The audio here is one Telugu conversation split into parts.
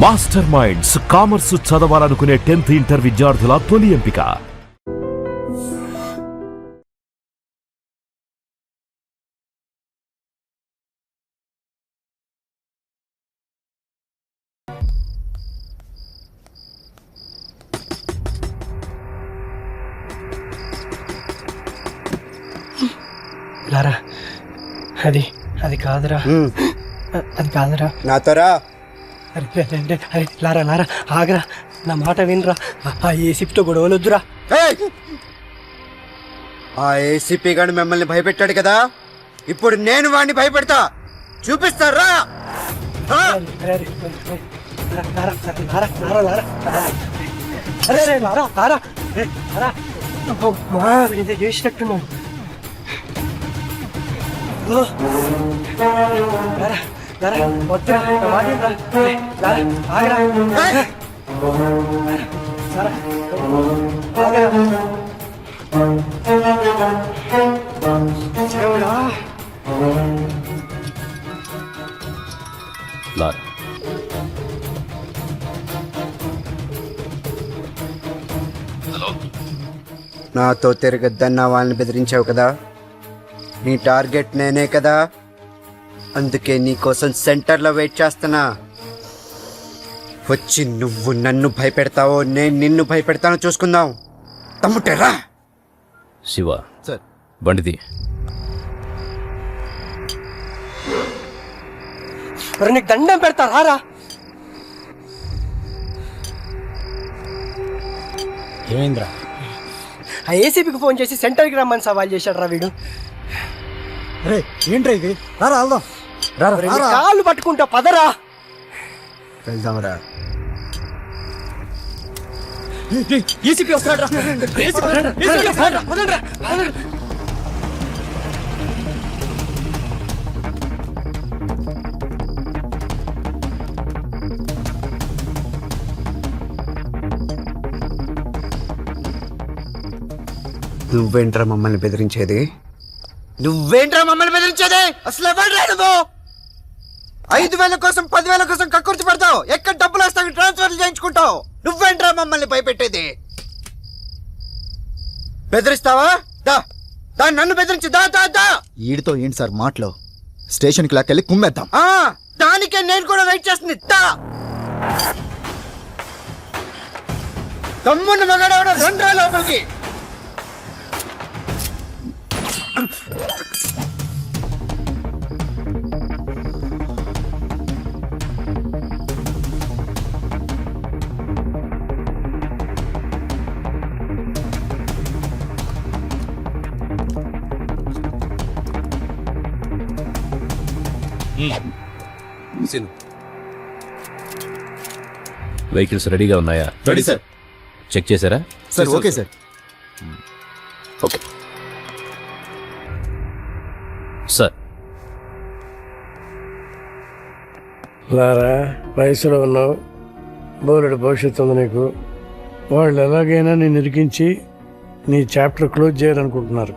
మాస్టర్ మైండ్స్ కామర్స్ చదవాలనుకునే 10th ఇంటర్ విద్యార్థుల తొలి ఎంపిక. లారా అది కాదురా, అది కాదురా నాతోరా. అరే లారా ఆగరా, నా మాట వినరా. ఆ ఏసీపీతో గొడవలు వద్దురా. ఆ ఏసీపీ గాని మిమ్మల్ని భయపెట్టాడు కదా, ఇప్పుడు నేను వాడిని భయపెడతా. చూపిస్తారా? చేసినట్టున్నాను. నాతో తిరగద్దన్న వాళ్ళని బెదిరించావు కదా, నీ టార్గెట్ నేనే కదా, అందుకే నీకోసం సెంటర్లో వెయిట్ చేస్తున్నా. వచ్చి నువ్వు నన్ను భయపెడతావో నేను నిన్ను భయపెడతానో చూసుకుందాం. తమ్ముటేరా. శివ సార్, బండిది. నీకు దండం పెడతా రారా. ఏమైందిరా? ఆ ఏసీపీకి ఫోన్ చేసి సెంటర్కి రమ్మని సవాల్ చేశాడు రా వీడు. అరే ఏంట్రా ఇది? రారా వెళ్దాం. కాళ్ళు పట్టుకుంటా, పదరా వెళ్దాంరా. ఏసీపీ వస్తాడు. నువ్వేంట్రా మమ్మల్ని బెదిరించేది? అసలు ఎవడ్రా నువ్వు? 5,000 కోసం 10,000 కోసం కక్కుర్చి పడతావు. ఎక్కడ డబ్బులు వస్తావు ట్రాన్స్ఫర్ చేయించుకుంటావు. నువ్వేంట్రా మమ్మల్ని భయపెట్టేది? బెదిరిస్తావా? దా నన్ను బెదిరించి దా. ఈడితో ఏంటి సార్ మాటలు? స్టేషన్కి లాక్కెళ్ళి కుమ్మేద్దాం. దానికే నేను కూడా వెయిట్ చేస్తుంది. తమ్ముని మగాడవడ రండ్రా లోపలికి. వెహికల్స్ రెడీగా ఉన్నాయా? Ready sir. చెక్ చేశారా? Sir okay sir. Okay sir. Lara, వయసులో ఉన్నావు, బోలెడు భవిష్యత్తు ఉంది నీకు. వాళ్ళు ఎలాగైనా నేను ఇరికించి నీ చాప్టర్ క్లోజ్ చేయాలనుకుంటున్నారు.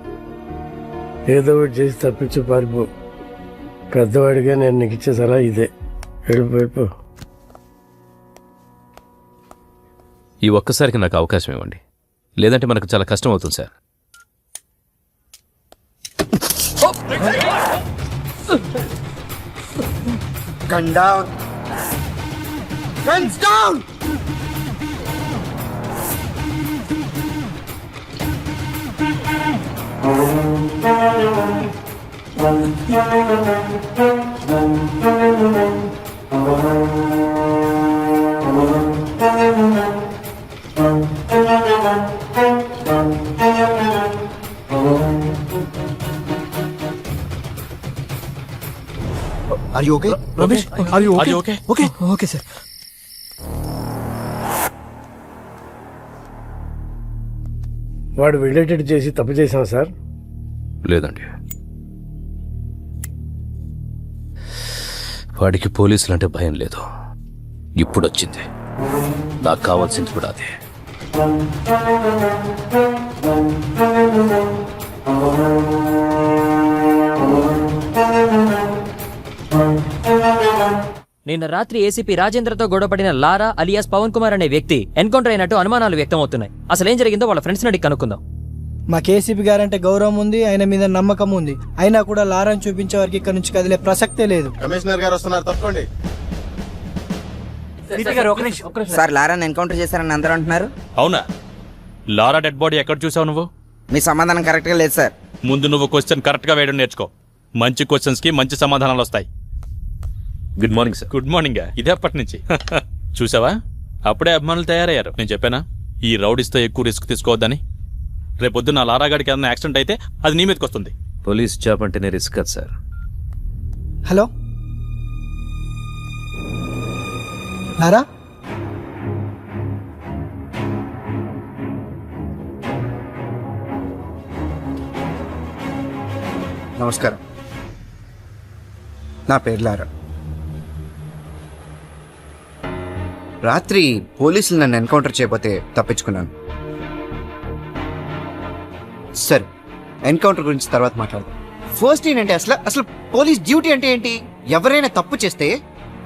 ఏదో ఒకటి చేసి తప్పించి పారిపో. పెద్దవాడిగా నేను నీకు ఇచ్చే సలహా ఇదే, వెళ్ళిపోయిపో. ఈ ఒక్కసారికి నాకు అవకాశం ఇవ్వండి, లేదంటే మనకు చాలా కష్టం అవుతుంది sir. Gun down. Guns down. Are you okay? Ramesh, are you okay? Okay. Okay, sir. వాడు రిలేటెడ్ చేసి తప్పు చేశాం సార్. లేదండి, వాడికి పోలీసులంటే భయం లేదు. ఇప్పుడు వచ్చింది, నాకు కావాల్సింది కూడా అదే. నిన్న రాత్రి ఏసీపీ రాజేంద్రతో గొడవపడిన లారా అలియాస్ పవన్ కుమార్ అనే వ్యక్తి ఎన్కౌంటర్ అయినట్టు అనుమానాలు వ్యక్తమవుతున్నాయి. అసలేం జరిగిందో వాళ్ళ ఫ్రెండ్స్ని అడిగి కనుక్కుందాం. మా కేసీపీ గారంటే గౌరవం ఉంది, ఆయన మీద నమ్మకం ఉంది. అయినా కూడా లారాను చూపించే వరకు ఇక్కడ నుంచి కదిలే ప్రసక్తే లేదు. కమిషనర్ గారు వస్తున్నారు, తప్పండి. సార్ లారాని ఎన్కౌంటర్ చేశారని అందరూ అంటున్నారు. అవునా? లారా డెడ్ బాడీ ఎక్కడ చూసావు నువ్వు? మీ సమాధానం కరెక్ట్గా లేదు సార్. ముందు నువ్వు క్వశ్చన్ కరెక్ట్గా వేయడం నేర్చుకో. మంచి క్వశ్చన్స్కి మంచి సమాధానాలు వస్తాయి. Good morning sir. Good morning. ఇదే అప్పటి నుంచి చూసావా, అప్పుడే అభిమానులు తయారయ్యారు. నేను చెప్పానా ఈ రౌడీస్తో ఎక్కువ రిస్క్ తీసుకోవద్దని? రేపొద్దున లారాగాడికి ఏదైనా యాక్సిడెంట్ అయితే అది నీ మీదకి వస్తుంది. పోలీస్ జాబ్ అంటేనే రిస్క్ కదా సార్. హలో లారా, నమస్కారం. నా పేరు లారా. రాత్రి పోలీసులు నన్ను ఎన్కౌంటర్ చేయబోతే తప్పించుకున్నాను. సరే, ఎన్కౌంటర్ గురించి తర్వాత మాట్లాడదాం. ఫస్ట్ ఏంటంటే అసలు పోలీస్ డ్యూటీ అంటే ఏంటి? ఎవరైనా తప్పు చేస్తే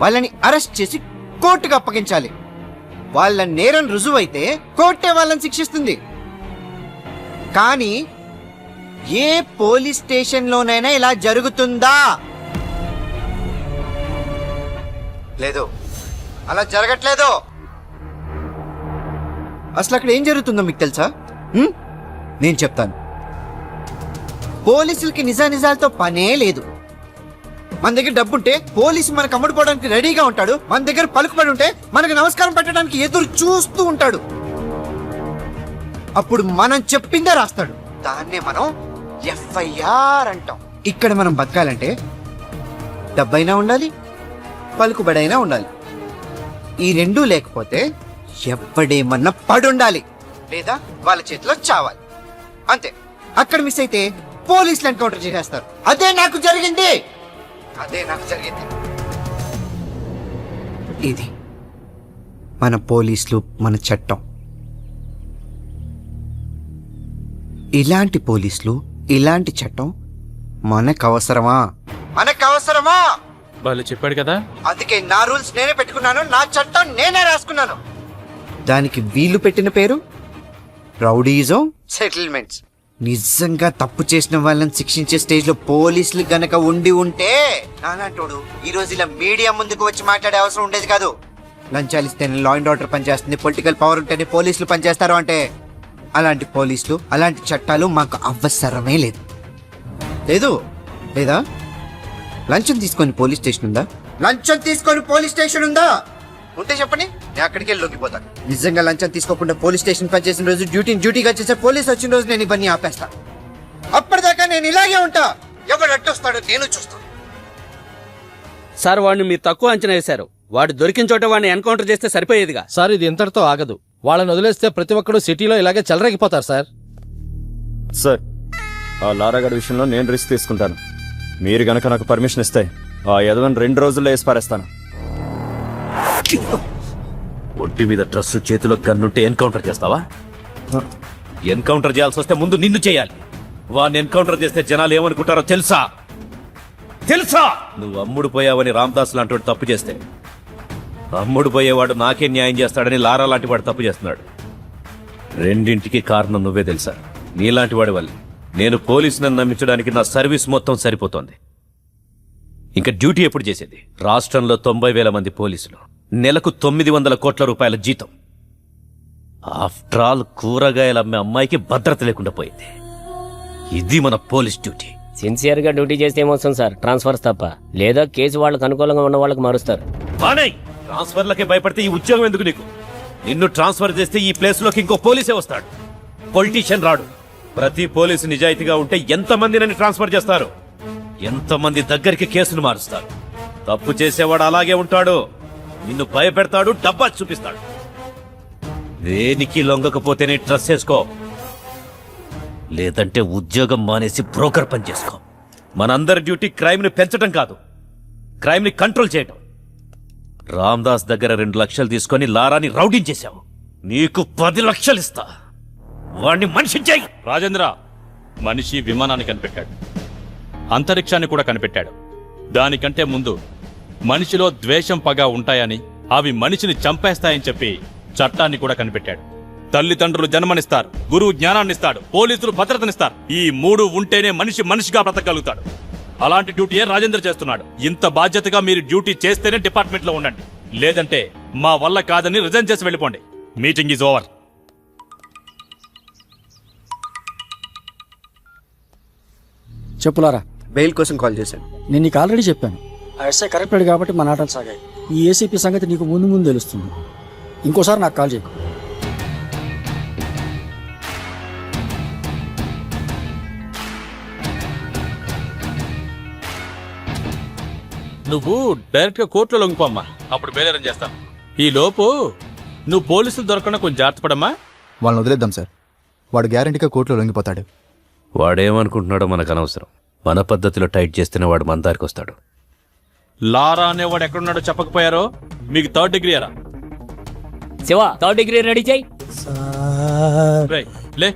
వాళ్ళని అరెస్ట్ చేసి కోర్టుకు అప్పగించాలి. వాళ్ళ నేరం రుజువైతే కోర్టే వాళ్ళని శిక్షిస్తుంది. కానీ ఏ పోలీస్ స్టేషన్లోనైనా ఇలా జరుగుతుందా? లేదు, అలా జరగట్లేదు. అసలు అక్కడ ఏం జరుగుతుందో మీకు తెలుసా? నేను చెప్తాను. పోలీసులకి నిజానిజాలతో పనే లేదు. మన దగ్గర డబ్బుంటే పోలీసు మనకు అమ్ముడుపోవడానికి రెడీగా ఉంటాడు. మన దగ్గర పలుకుబడి ఉంటే మనకు నమస్కారం పెట్టడానికి ఎదురు చూస్తూ ఉంటాడు. అప్పుడు మనం చెప్పిందే రాస్తాడు. దాన్నే మనం ఎఫ్ఐఆర్ అంటాం. ఇక్కడ మనం బతకాలంటే డబ్బైనా ఉండాలి, పలుకుబడైనా ఉండాలి. ఈ రెండూ లేకపోతే ఎవడేమన్నా పడుండాలి, లేదా వాళ్ళ చేతిలో చావాలి. అంతే. అక్కడ మిస్ అయితే పోలీసులు ఎన్కౌంటర్ చేసేస్తారు. అదే నాకు జరిగింది. ఇది మన పోలీసులు, మన చట్టం. ఇలాంటి పోలీసులు, ఇలాంటి చట్టం మనకు అవసరమా? వాళ్ళు చెప్పాడు కదా. అందుకే నా రూల్స్ నేనే పెట్టుకున్నాను, నా చట్టం నేనే రాసుకున్నాను. దానికి వీళ్ళు పెట్టిన పేరు రౌడీజం సెటిల్మెంట్స్. నిజంగా తప్పు చేసిన వాళ్ళని శిక్షించే స్టేజ్ లో పోలీసులు గనక ఉండి ఉంటే నానాటోడు ఈ రోజు ఇలా మీడియా ముందుకు వచ్చి మాట్లాడే అవసరం ఉండేది కాదు. లంచాలు ఇస్తేనే లా అండ్ ఆర్డర్ పనిచేస్తుంది, పొలిటికల్ పవర్ ఉంటేనే పోలీసులు పనిచేస్తారు అంటే అలాంటి పోలీసులు, అలాంటి చట్టాలు మాకు అవసరమే లేదు. లేదా? లంచం తీసుకొని పోలీస్ స్టేషన్ ఉందా? ఉంటే చెప్పండి, నేను అక్కడికి వెళ్ళి లొంగిపోతాను. నిజంగా లంచం తీసుకోకుండా పోలీస్ స్టేషన్ పనిచేసిన రోజు డ్యూటీగా చేసే పోలీస్ వచ్చిన రోజు నేను ఇవన్నీ ఆపేస్తా. అప్పటిదాకా నేను ఇలాగే ఉంటా. ఎవడు అడ్డొస్తాడో నేను చూస్తాను. సార్, వాడిని మీరు తక్కువ అంచనా వేశారు. వాడు దొరికిన చోట వాడిని ఎన్కౌంటర్ చేస్తే సరిపోయేదిగా. సార్, ఇది ఇంతటితో ఆగదు. వాళ్ళని వదిలేస్తే ప్రతి ఒక్కడు సిటీలో ఇలాగే చెలరేగిపోతారు సార్. సార్, ఆ లారాగడ్ విషయంలో నేను రిస్క్ తీసుకుంటాను. మీరు గనక నాకు పర్మిషన్ ఇస్తే ఆ యదవని 2 రోజుల్లో వేసి పారేస్తాను. ఒంటి మీద డ్రెస్, చేతిలో గన్నుంటే ఎన్కౌంటర్ చేస్తావా? ఎన్కౌంటర్ చేయాల్సి వస్తే ముందు నిన్ను చేయాలి. వాడిని ఎన్కౌంటర్ చేస్తే జనాలు ఏమనుకుంటారో తెలుసా? నువ్వు అమ్ముడు పోయావని రామదాస్ లాంటి వాడు తప్పు చేస్తే అమ్ముడు పోయేవాడు నాకే న్యాయం చేస్తాడని లారా లాంటి వాడు తప్పు చేస్తున్నాడు. రెండింటికి కారణం నువ్వే తెలుసా? నీలాంటి వాడి వల్ల నేను పోలీసులను నమ్మించడానికి నా సర్వీస్ మొత్తం సరిపోతోంది. ఇంకా డ్యూటీ ఎప్పుడు చేసేది? రాష్ట్రంలో 90,000 మంది పోలీసులు, నెలకు 900 కోట్ల రూపాయల జీతం. ఆఫ్టర్ ఆల్ కూరగాయలు అమ్మే అమ్మాయికి భద్రత లేకుండా పోయింది. ఇది మన పోలీస్ డ్యూటీ. సిన్సియర్ గా డ్యూటీ చేస్తే ఏమొస్తుంది సార్? ట్రాన్స్ఫర్స్ తప్ప. లేదా కేసు వాళ్ళకి అనుకూలంగా ఉన్న వాళ్ళకి మారుస్తారు. ట్రాన్స్ఫర్లకే భయపడితే ఈ ఉద్యోగం ఎందుకు నీకు? నిన్ను ట్రాన్స్ఫర్ చేస్తే ఈ ప్లేస్ లోకి ఇంకో పోలీసే వస్తాడు, పొలిటీషియన్ రాడు. ప్రతి పోలీసు నిజాయితీగా ఉంటే ఎంతమంది నన్ను ట్రాన్స్ఫర్ చేస్తారు? ఎంతమంది దగ్గరికి కేసులు మారుస్తారు? తప్పు చేసేవాడు అలాగే ఉంటాడు. నిన్ను భయపెడతాడు, డబ్బా చూపిస్తాడు. దేనికి లొంగకపోతేనే ట్రస్ట్ చేసుకో, లేదంటే ఉద్యోగం మానేసి బ్రోకర్ పని చేసుకో. మనందరి డ్యూటీ క్రైమ్ ని పెంచడం కాదు, క్రైమ్ ని కంట్రోల్ చేయటం. రామ్దాస్ దగ్గర 2 లక్షలు తీసుకొని లారాని రౌడించేశావు. నీకు 10 లక్షలు ఇస్తా. వాణ్ణి మనిషి చేయి. రాజేంద్ర, మనిషి విమానాన్ని కనిపెట్టాడు, అంతరిక్షాన్ని కూడా కనిపెట్టాడు. దానికంటే ముందు మనిషిలో ద్వేషం పగ ఉంటాయని అవి మనిషిని చంపేస్తాయని చెప్పి చట్టాన్ని కూడా కనిపెట్టాడు. తల్లిదండ్రులు జన్మనిస్తారు, గురువు జ్ఞానాన్నిస్తాడు, పోలీసులు భద్రతనిస్తారు. ఈ 3 ఉంటేనే మనిషి మనిషిగా బ్రతకగలుగుతాడు. అలాంటి డ్యూటీయే రాజేంద్ర చేస్తున్నాడు. ఇంత బాధ్యతగా మీరు డ్యూటీ చేస్తేనే డిపార్ట్మెంట్ లో ఉండండి, లేదంటే మా వల్ల కాదని రిజైన్ చేసి వెళ్ళిపోండి. Meeting is over. చెప్పులారా, బెయిల్ కోసం కాల్ చేశాను. నేను నీకు ఆల్రెడీ చెప్పాను. ఆ ఎస్ఐ కరెక్టెడ్ కాబట్టి మన ఆటలు సాగాయి. ఈ ఏసీపీ సంగతి నీకు ముందు ముందు తెలుస్తుంది. ఇంకోసారి నాకు కాల్ చేయకు. నువ్వు డైరెక్ట్ గా కోర్టులో లొంగిపోమ్మా, అప్పుడు బెయిల్ అరేంజ్ చేస్తాను. ఈ లోపు నువ్వు పోలీసులు దొరకకుండా కొంచెం జాగ్రత్త పడమ్మా. వాళ్ళని వదిలేద్దాం సార్. వాడు గ్యారంటీగా కోర్టులో లొంగిపోతాడు. వాడేమనుకుంటున్నాడో మనకు అనవసరం. మన పద్ధతిలో టైట్ చేస్తేనే వాడు మన దారికి వస్తాడు. లారా అనేవాడు ఎక్కడున్నాడో చెప్పకపోయారో మీకు 3rd డిగ్రీ అరా. శివ 3rd డిగ్రీ రెడీ చేయి. రేయ్, లే.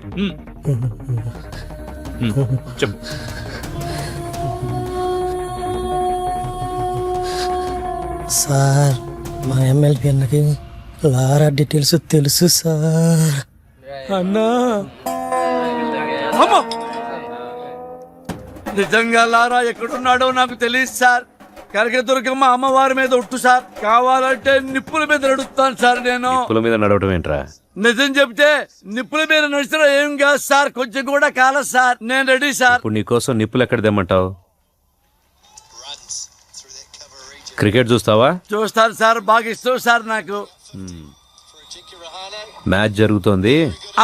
చెప్పు. సార్, మా ఎమ్మెల్యే అన్నకి లారా డీటెయిల్స్ తెలుసు సార్. అన్నా, అమ్మో! నిజంగా లారా ఎక్కడున్నాడో నాకు తెలియదు సార్. కనకదుర్గమ్మ అమ్మవారి మీద ఒట్టు సార్. కావాలంటే నిప్పుల మీద నడుస్తాను సార్. నేను నిప్పుల మీద నడవటం ఏంట్రా? నిజం చెప్తే నిప్పుల మీద నడిచినా ఏం కాదు సార్. కొంచెం కూడా కాలేదు సార్. నేను రెడీ సార్. ఇప్పుడు నీకోసం నిప్పులు ఎక్కడ తెమ్మంటావు? క్రికెట్ చూస్తావా? చూస్తాను సార్, బాగా ఇష్టం సార్ నాకు. మ్యాచ్ జరుగుతోంది.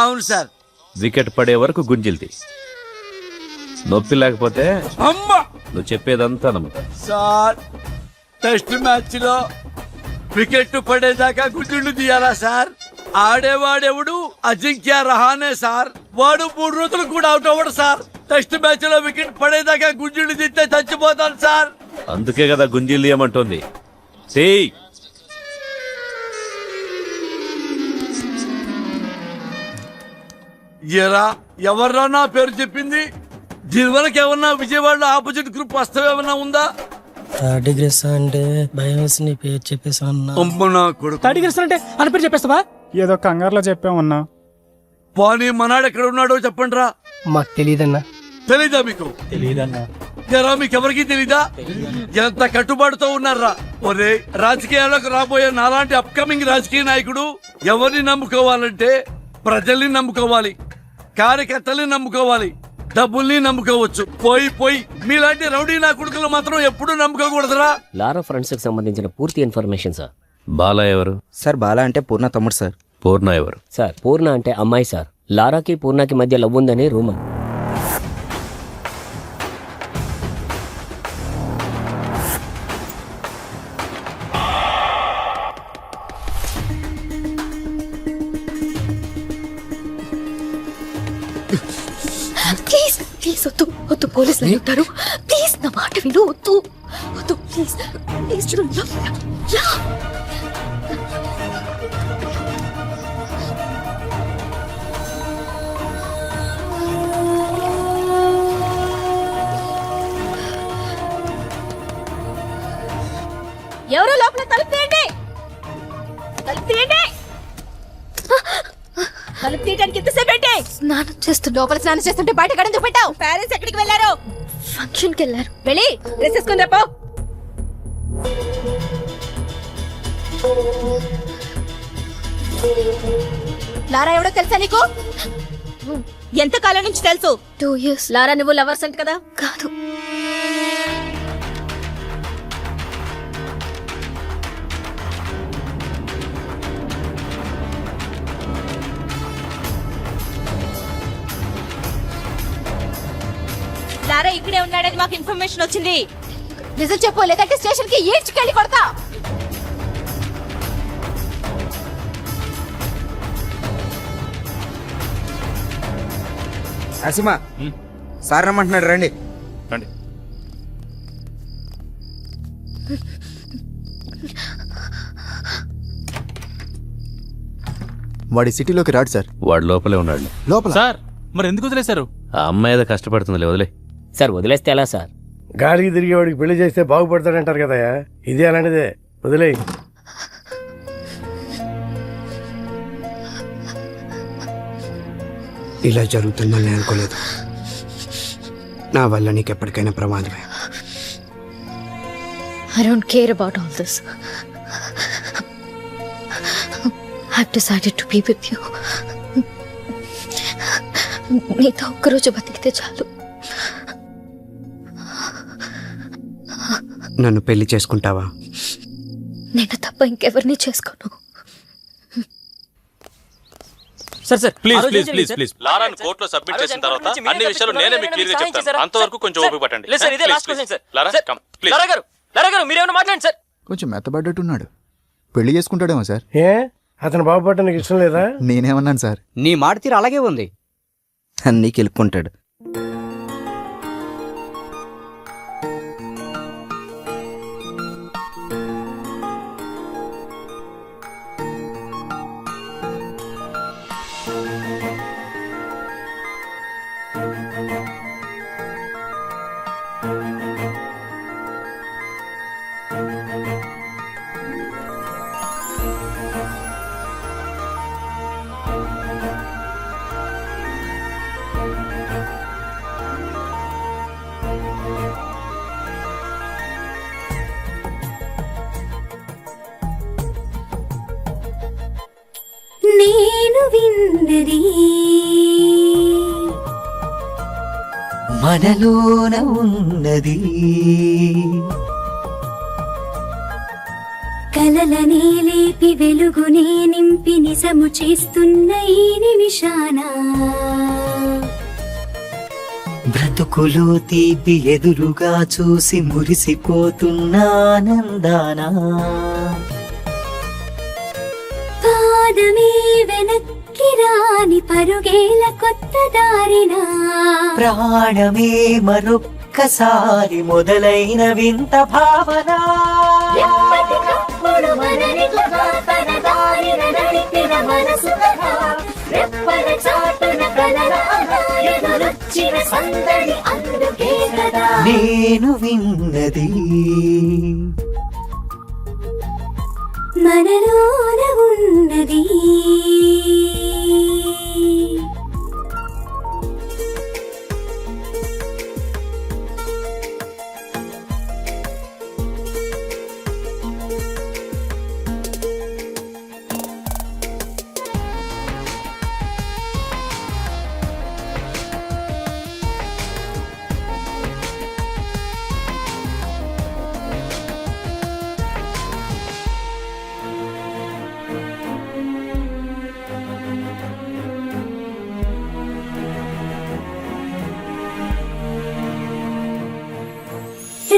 అవును సార్. వికెట్ పడే వరకు గుంజిల్తి. నొప్పి లేకపోతే అమ్మా నువ్వు చెప్పేదంతా నమ్ముతా. సార్, టెస్ట్ మ్యాచ్ లో వికెట్ పడేదాకా గుడ్డు తీయాలా సార్? ఆడేవాడెవడు? అజింక్య రహానే సార్. వాడు 3 రోజులు కూడా అవుట్ అవ్వడు సార్. టెస్ట్ మ్యాచ్ లో వికెట్ పడేదాకా గుడ్డు తీస్తే చచ్చిపోతాను సార్. అందుకే కదా గుంజీలు తీయమంటోంది. ఎరా, ఎవర్రా నా పేరు చెప్పింది? దీని వరకు ఏమన్నా విజయవాడలో ఆపోజిట్ గ్రూప్ వస్తావు ఏమన్నా ఉందా? డిగ్రీస్ అంటే భయం వేసి నీ పేరు చెప్పేసా అన్నా. అమ్మ నా కొడుకు. అంటే అని పేరు చెప్పేస్తావా? ఏదో కంగారులో చెప్పామన్నా. పోనీ మనాడు ఎక్కడ ఉన్నాడో చెప్పండి రా. మాకు తెలియదన్నా. తెలీదా మీకు? తెలియదన్నా. ఎరా, మీకెవరికి తెలీదా? ఎంత కట్టుబాటుతో ఉన్నారా? ఒరే, రాజకీయాలకు రాబోయే నాలాంటి అప్కమింగ్ రాజకీయ నాయకుడు ఎవరిని నమ్ముకోవాలంటే ప్రజల్ని నమ్ముకోవాలి, కార్యకర్తల్ని నమ్ముకోవాలి, డబ్బుల్ని నమ్ముకోవచ్చు. పోయి మీలాంటి రౌడీ నా కొడుకులు మాత్రం ఎప్పుడు నమ్ముకోకూడదురా. లారా ఫ్రెండ్స్ కి సంబంధించిన పూర్తి ఇన్ఫర్మేషన్ సార్. బాలా ఎవరు? సార్ బాలా అంటే పూర్ణ తమ్ముడు సార్. పూర్ణ ఎవరు? సార్, పూర్ణ అంటే అమ్మాయి సార్. లారాకి పూర్ణకి మధ్య లవ్ ఉందని రూమర్. ప్లీజ్ ప్లీజ్ వద్దు వద్దు, పోలీసులు అడుగుతారు. ప్లీజ్ నా మాట విను. వద్దు వద్దు, ప్లీజ్ ప్లీజ్ చూడు. ఎవరో లోపల తలుపు తీయండి, తలుపు తీయండి. తలుపు తీయడానికి ఎంతసేపు ఏంటి? స్నానం చేస్తూ లోపల స్నానం చేస్తుంటే బయట గడెందుకు పెట్టావు? పేరెంట్స్ ఎక్కడికి వెళ్ళారు? ఫంక్షన్ కి వెళ్ళారు. వెళ్ళి డ్రెస్ వేసుకుని రేపు. లారా ఎవడో తెలుసా నీకు? ఎంత కాలం నుంచి తెలుసు? 2 years. లారా నువ్వు లవర్స్ అంట కదా? కాదు. లారా ఇక్కడే ఉన్నాడని మాకు ఇన్ఫర్మేషన్ వచ్చింది. నిజం చెప్పు, లేదంటే స్టేషన్ కి ఈడ్చుకెళ్ళి కొడతా. అసిమా, సార్ రమ్మంటున్నాడు, రండి. రండి. వాడి సిటీలోకి రాడు సార్. వాడు లోపలే ఉన్నాడు. లోపల సార్, మరి ఎందుకు వదిలేశారు? ఆ అమ్మాయి ఏదో కష్టపడుతుంది, వదిలే. సార్, వదిలేస్తే ఎలా సార్? గాలికి తిరిగి వాడికి పెళ్లి చేస్తే బాగుపడతాడంటారు కదా, ఇదే అలాంటిదే. వదిలేయ్. ఇలా జరుగుతుందని నేను అనుకోలేదు. నా వల్ల నీకు ఎప్పటికైనా ప్రమాదమే. I don't care about all this. I've decided to be with you. నీతో ఒక్కరోజు బతికితే చాలు. నన్ను పెళ్లి చేసుకుంటావా? నేను తప్ప ఇంకెవరిని చేసుకోను. Sir please please please please లారాను కోర్టులో సబ్మిట్ చేసిన తర్వాత అన్ని విషయాలు నేనే మీకు క్లియర్ గా చెప్తాను. అంతవరకు కొంచెం ఓపిక పట్టండి. లారా కమ్ ప్లీజ్. లారా గారు మీరేమైనా మాట్లాడండి సార్. కొంచెం మెత్తబడ్డట్టున్నాడు. పెళ్లి చేసుకుంటాడేమో సార్. ఏ అతను బాగుపడటం నీకు ఇష్టం లేదా? నేనేమన్నాను సార్? నీ మాట తీరు అలాగే ఉంది. అన్నీ కెలుక్కుంటాడు. నేను విన్నది మనలోన ఉన్నది, కలలనే లేపి వెలుగునే నింపి నిజము చేస్తున్న ఈ నిమిషాన బ్రతుకులో తీపి ఎదురుగా చూసి మురిసిపోతున్న ఆనందానా, పాదమే వెనక్కి రాని పరుగేల కొత్త దారిన ప్రాణమే మరొక్కసారి మొదలైన వింత భావన, ఎప్పటికప్పుడు మనని తన దారిన నడిపిన మనసు కదా, రెప్పల చాటున కలరాగా ఎదురొచ్చిన సందడి అందుకే కదా నేను విన్నది. మనలోన ఉన్నది.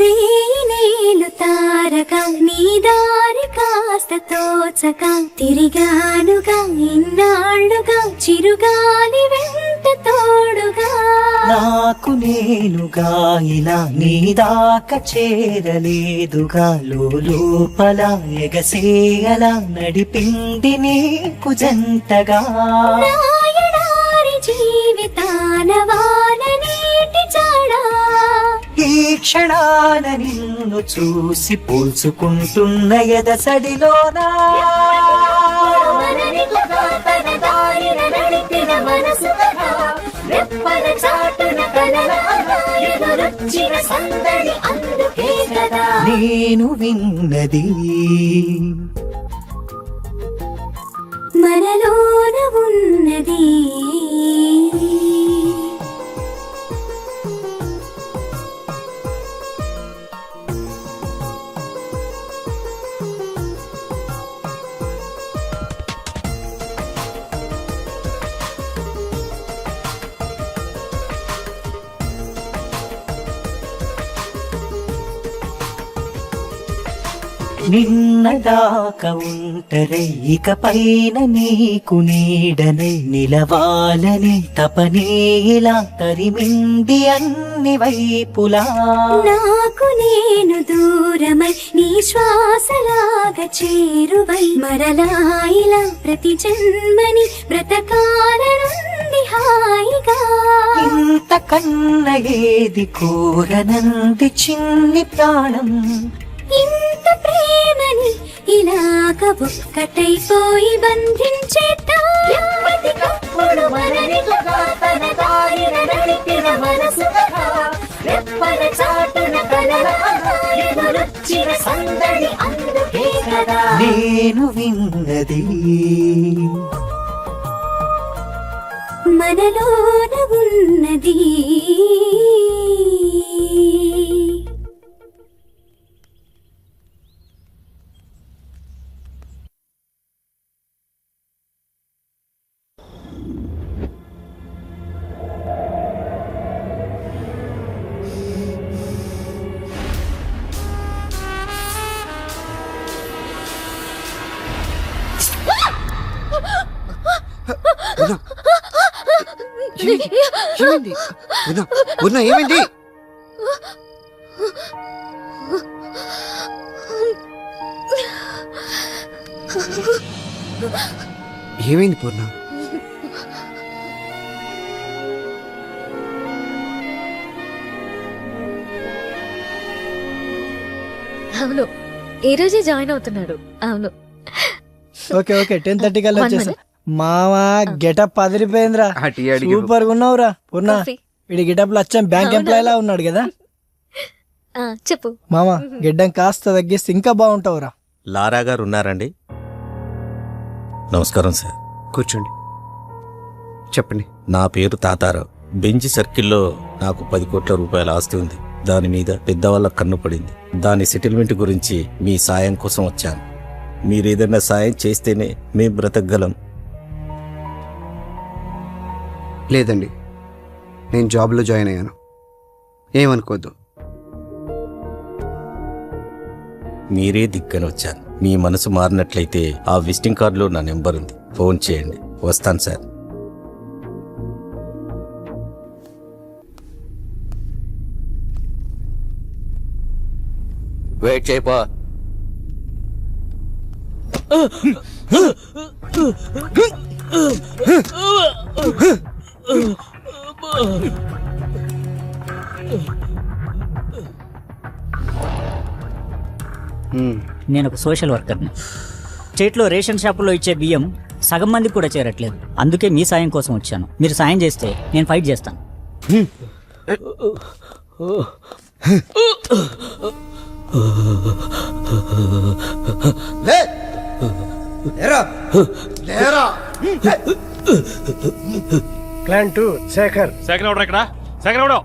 రేయినేలు తారక నీ దారి కాస్త తోచక తిరిగానుగా ఇన్నాళ్ళుగా చిరుగాలి వెంట తోడుగా, నాకు నేనుగా ఇలా నీ దాకా చేరలేదుగా, లోపల ఎగసేయలా నడిపింది నీకు జంటగా, నాయనారి జీవితాన వాన నీటి జాడా, ఈ క్షణాన నిన్ను చూసి పోల్చుకుంటున్న ఎదసడిలోనా, మనని కదా తన దారిన నడిపిన మనసు కదా, రెప్పల చాటున కలరాగా ఎదురొచ్చిన సందడి అందుకే కదా నేను విన్నది. మనలోన ఉన్నది. నిన్నదాకా ఉంటరై ఇక పైన నీకు నీడనై నిలవాలని తపనేలా తరిమింది అన్ని వైపులా, నాకు నేను దూరమై నీ శ్వాసలాగా చేరువై మరలా ఇలా ప్రతి జన్మని బ్రతకాలనుంది ఉంది హాయిగా ఇంత కన్న ఏది కోరనంది చిన్ని ప్రాణం ఇంత ప్రేమని ఇలాగ ఒక్కటైపోయి బంధించేట ఎప్పటికప్పుడు మనని తన దారిన నడిపిన మనసు రెప్పల చాటున కలల ఎదురొచ్చిన సందడి అందుకే కదా నేను విన్నది మనలోన ఉన్నది ఏమైంది ఉన్నా ఏమైంది ఏమైంది పూర్ణ అవును ఈ రోజే జాయిన్ అవుతున్నాడు. అవును ఓకే ఓకే 10:30 కల్లా వచ్చేసా. మావా గెటప్ అదిరిపోయిందిరా, సూపర్ గా ఉన్నావురా. పూర్ణ వీడి గెటప్ లో వచ్చాం బ్యాంక్ ఎంప్లాయ్ లా ఉన్నాడు కదా. చెప్పు మామా గెడ్డం కాస్త తగ్గిస్తే ఇంకా బాగుంటావురా. లారా గారు ఉన్నారండి? నమస్కారం సార్. కూర్చోండి, చెప్పండి. నా పేరు తాతారావు. బెంచ్ సర్కిల్లో నాకు 10 కోట్ల రూపాయల ఆస్తి ఉంది. దాని మీద పెద్దవాళ్ళ కన్ను పడింది. దాని సెటిల్మెంట్ గురించి మీ సాయం కోసం వచ్చాను. మీరేదైనా సాయం చేస్తేనే మేం బ్రతకగలం. లేదండి, నేను జాబ్లో జాయిన్ అయ్యాను, ఏమనుకోద్దు. మీరే దిక్కని వచ్చాను. మీ మనసు మారినట్లయితే ఆ విజిటింగ్ కార్డులో నా నెంబర్ ఉంది, ఫోన్ చేయండి. వస్తాను సార్. వెయిట్ చేయపా. నేను ఒక సోషల్ వర్కర్ని. స్టేట్లో రేషన్ షాపులో ఇచ్చే బియ్యం సగం మందికి కూడా చేరట్లేదు. అందుకే మీ సాయం కోసం వచ్చాను. మీరు సాయం చేస్తే నేను ఫైట్ చేస్తాను. ప్లాన్ 2 శేఖర్. శేఖర్ ఎవడు ఇక్కడ? శేఖర్ ఎవడు?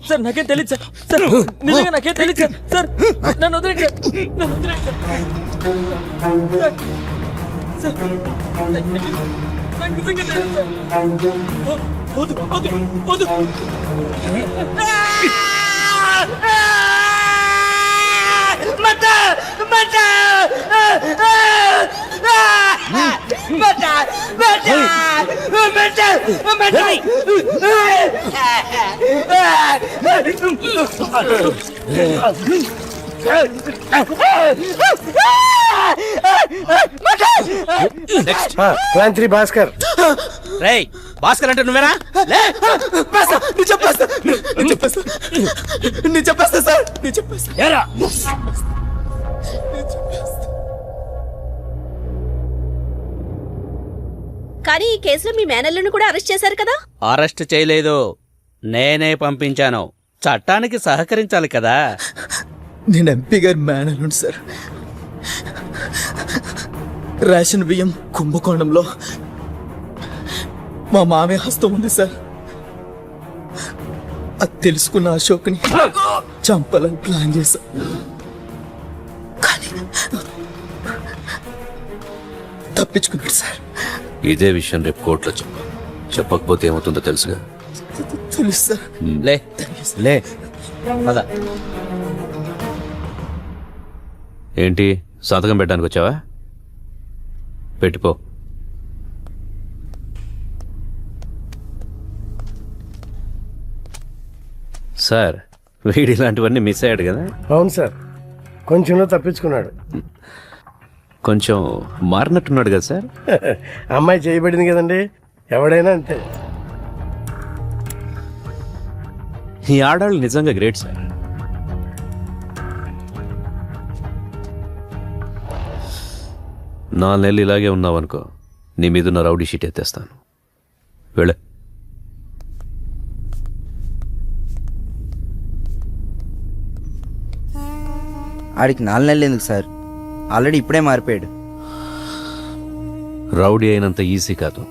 సార్ నాకేం తెలియదు సార్. సార్ నిజంగా నాకేం తెలియదు సార్. సార్ నన్ను వదిలేండి సార్. నన్ను వదిలేండి సార్. నాకు నిజంగా తెలియదు సార్. వద్దు వద్దు వద్దు. ప్లాన్ 3 భాస్కర్. రేయ్ భాస్కర్ అంటే నువ్వేనా? కానీ ఈ కేసులో మీ మేనల్లుని కూడా అరెస్ట్ చేశారు కదా? అరెస్ట్ చేయలేదు, నేనే పంపించాను. చట్టానికి సహకరించాలి కదా. నేను ఎంపీ గారి మేనల్లుండి సార్. రేషన్ బియ్యం కుంభకోణంలో మా మామయ్య హస్తం ఉంది సార్. అది తెలుసుకున్న అశోక్ని చంపాలని ప్లాన్ చేశా. కానీ తప్పించుకున్నాడు సార్. ఇదే విషయం రేపు కోర్టులో చెప్పకపోతే ఏమవుతుందో తెలుసుగా. తెలుసు సార్. లే లే పద. ఏంటి సంతకం పెట్టడానికి వచ్చావా? పెట్టిపో. సార్ వీడు ఇలాంటివన్నీ మిస్ అయ్యాడు కదా. అవును సార్, కొంచెంలో తప్పించుకున్నాడు. కొంచెం మారినట్టున్నాడు కదా సార్. అమ్మాయి చేయబడింది కదండి, ఎవడైనా అంతే. ఈ ఆడాళ్ళు నిజంగా గ్రేట్ సార్. నా నెలలు ఇలాగే ఉన్నావనుకో, నీ మీదున్న రౌడీ షీట్ ఎత్తేస్తాను. వెళ్ళే. ఆడికి 4 నెలలు ఎందుకు సార్? ఆల్రెడీ ఇప్పుడే మారిపోయాడు. రౌడీ అయినంత ఈజీ కాదు.